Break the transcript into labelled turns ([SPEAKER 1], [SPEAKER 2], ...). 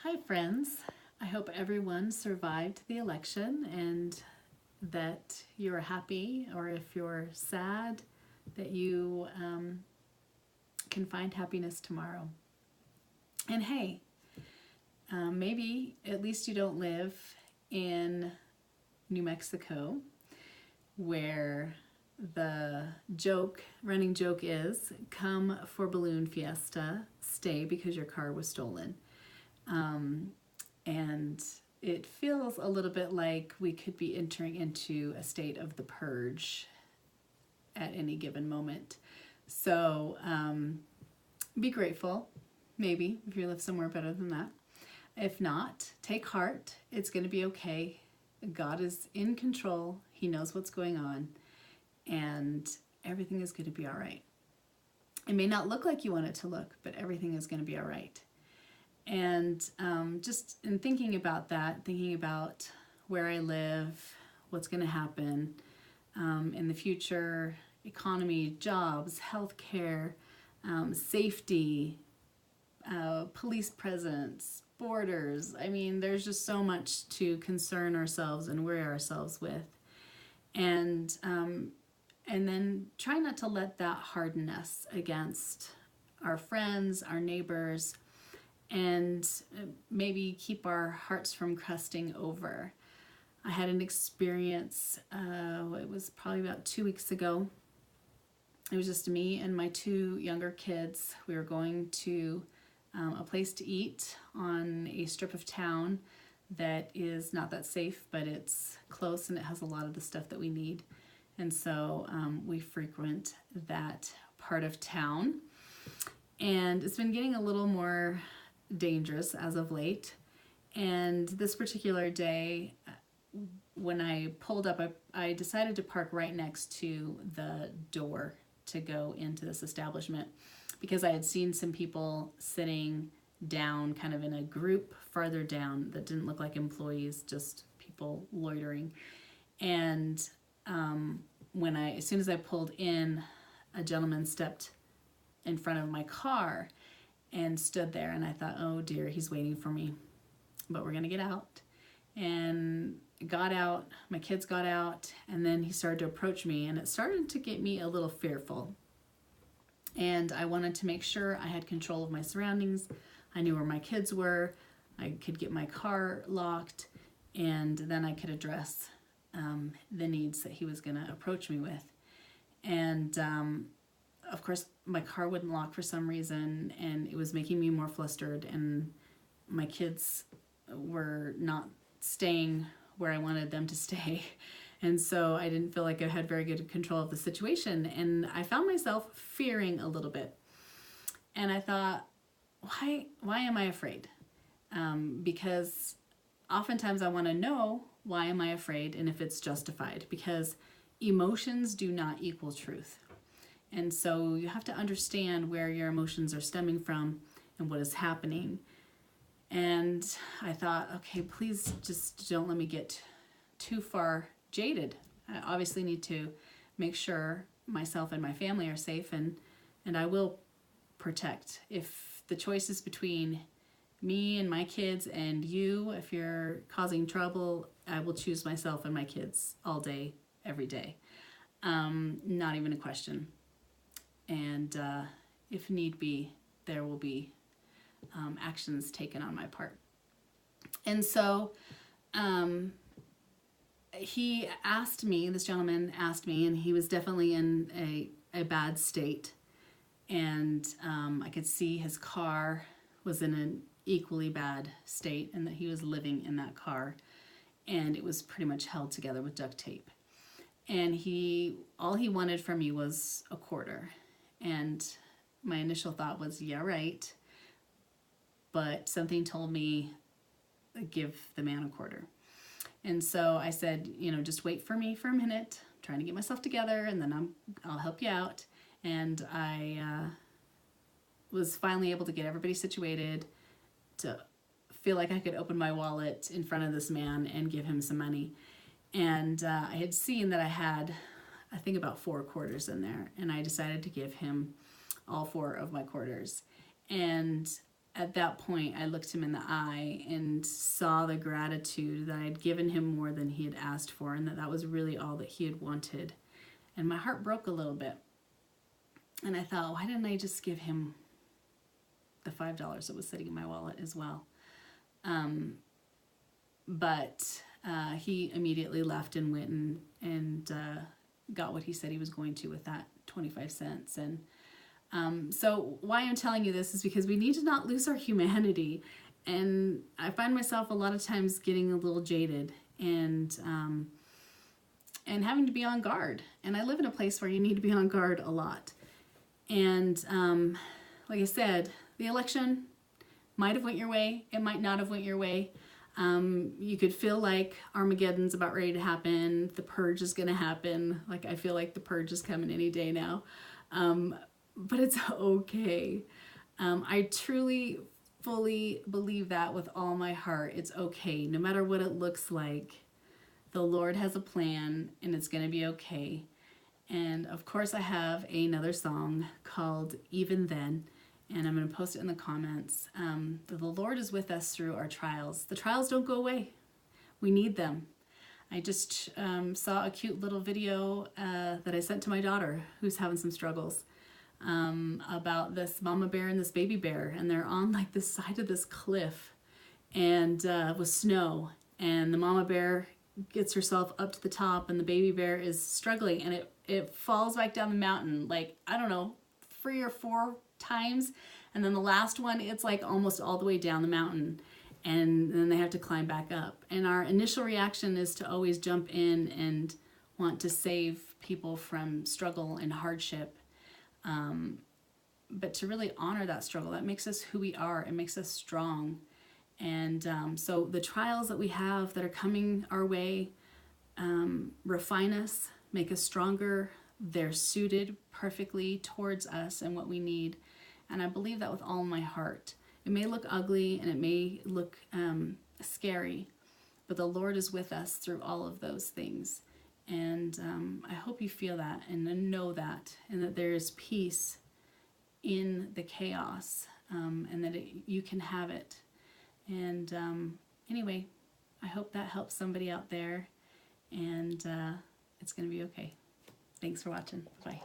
[SPEAKER 1] Hi, friends. I hope everyone survived the election and that you're happy, or if you're sad, that you can find happiness tomorrow. And hey, maybe at least you don't live in New Mexico where the running joke is come for Balloon Fiesta, stay because your car was stolen. And it feels a little bit like we could be entering into a state of the purge at any given moment. So be grateful, maybe, if you live somewhere better than that. If not, take heart. It's going to be okay. God is in control. He knows what's going on. And everything is going to be all right. It may not look like you want it to look, but everything is going to be all right. And just in thinking about that, thinking about where I live, what's going to happen in the future, economy, jobs, healthcare, safety, police presence, borders. I mean, there's just so much to concern ourselves and worry ourselves with. And then try not to let that harden us against our friends, our neighbors, and maybe keep our hearts from crusting over. I had an experience, it was probably about 2 weeks ago. It was just me and my two younger kids. We were going to a place to eat on a strip of town that is not that safe, but it's close and it has a lot of the stuff that we need. And so we frequent that part of town. And it's been getting a little more dangerous as of late. And this particular day, when I pulled up, I decided to park right next to the door to go into this establishment because I had seen some people sitting down kind of in a group farther down that didn't look like employees, just people loitering. And as soon as I pulled in, a gentleman stepped in front of my car and stood there, and I thought, oh dear, he's waiting for me, but we're gonna get out. And got out, my kids got out, and then he started to approach me, and it started to get me a little fearful. And I wanted to make sure I had control of my surroundings. I knew where my kids were. I could get my car locked, and then I could address the needs that he was gonna approach me with. And of course, my car wouldn't lock for some reason, and it was making me more flustered, and my kids were not staying where I wanted them to stay. And so I didn't feel like I had very good control of the situation, and I found myself fearing a little bit. And I thought, why am I afraid? Because oftentimes I want to know why am I afraid and if it's justified, because emotions do not equal truth. And so you have to understand where your emotions are stemming from and what is happening. And I thought, okay, please just don't let me get too far jaded. I obviously need to make sure myself and my family are safe, and I will protect. If the choice is between me and my kids and you, if you're causing trouble, I will choose myself and my kids all day, every day. Not even a question. And if need be, there will be actions taken on my part. And so this gentleman asked me, and he was definitely in a bad state. And I could see his car was in an equally bad state, and that he was living in that car. And it was pretty much held together with duct tape. And all he wanted from me was a quarter. And my initial thought was, yeah, right. But something told me, give the man a quarter. And so I said, just wait for me for a minute. I'm trying to get myself together, and then I'll help you out. And I was finally able to get everybody situated to feel like I could open my wallet in front of this man and give him some money. And I had seen that I had, I think, about 4 quarters in there, and I decided to give him all 4 of my quarters. And at that point, I looked him in the eye and saw the gratitude that I had given him more than he had asked for, and that was really all that he had wanted. And my heart broke a little bit. And I thought, why didn't I just give him the $5 that was sitting in my wallet as well? But he immediately left and went and got what he said he was going to with that 25 cents. And so why I'm telling you this is because we need to not lose our humanity. And I find myself a lot of times getting a little jaded and having to be on guard. And I live in a place where you need to be on guard a lot. And like I said, the election might have went your way. It might not have went your way. You could feel like Armageddon's about ready to happen. The purge is going to happen. Like, I feel like the purge is coming any day now. But it's okay. I truly, fully believe that with all my heart. It's okay. No matter what it looks like, the Lord has a plan and it's going to be okay. And of course I have another song called Even Then, and I'm going to post it in the comments. The Lord is with us through our trials. The trials don't go away. We need them. I just saw a cute little video that I sent to my daughter who's having some struggles about this mama bear and this baby bear, and they're on like the side of this cliff and with snow, and the mama bear gets herself up to the top and the baby bear is struggling, and it falls back down the mountain like, I don't know, 3 or 4 times, and then the last one it's like almost all the way down the mountain, and then they have to climb back up. And our initial reaction is to always jump in and want to save people from struggle and hardship, but to really honor that struggle. That makes us who we are. It makes us strong. And so the trials that we have that are coming our way refine us, make us stronger. They're suited perfectly towards us and what we need. And I believe that with all my heart. It may look ugly and it may look scary, but the Lord is with us through all of those things. And I hope you feel that and know that, and that there is peace in the chaos, and that you can have it. And anyway, I hope that helps somebody out there, and it's going to be okay. Thanks for watching. Bye.